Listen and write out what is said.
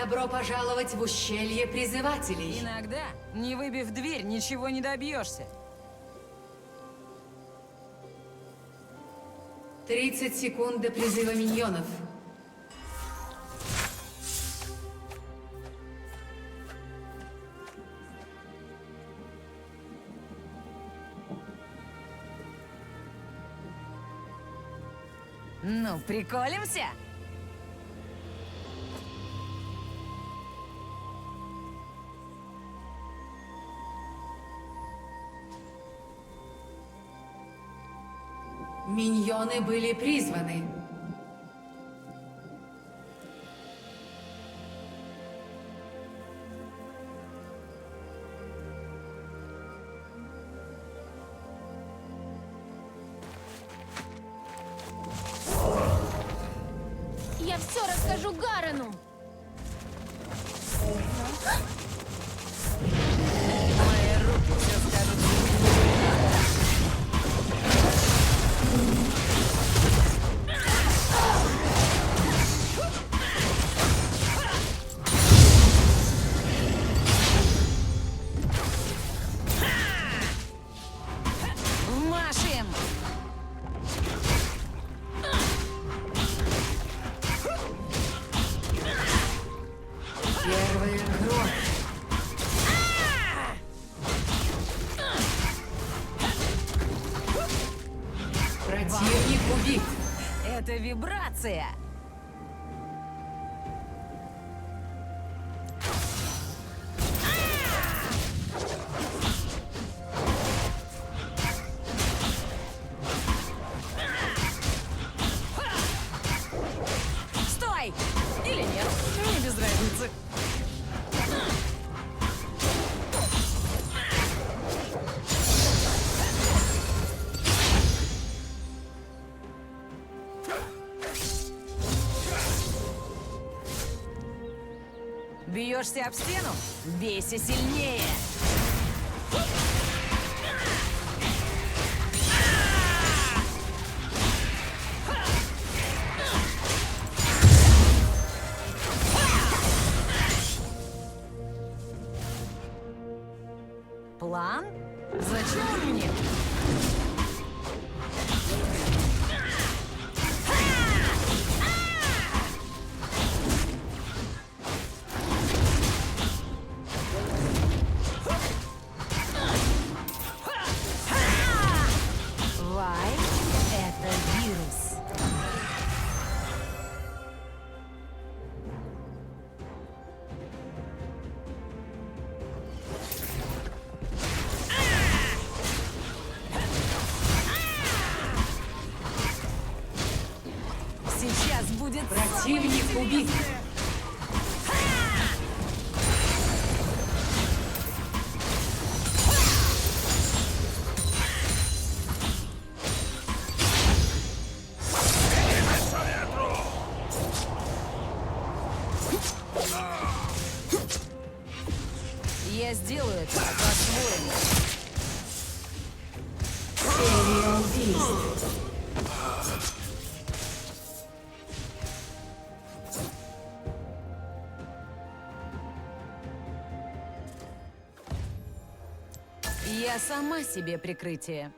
Добро пожаловать в ущелье призывателей. Иногда, не выбив дверь, ничего не добьешься. 30 секунд до призыва миньонов. Ну, приколимся? Миньоны были призваны. Я все расскажу Гарену. Мои руки все скажут. Вмашем! Первая кровь. Противник убит. Это вибрация! Стой! Или нет, мне без разницы. Бьешься об стену? Бейся сильнее! План? Зачем он мне? Вай, это вирус. Сейчас будет Противник убит. Я сделаю это по-своему. Серия убийств. Я сама себе прикрытие.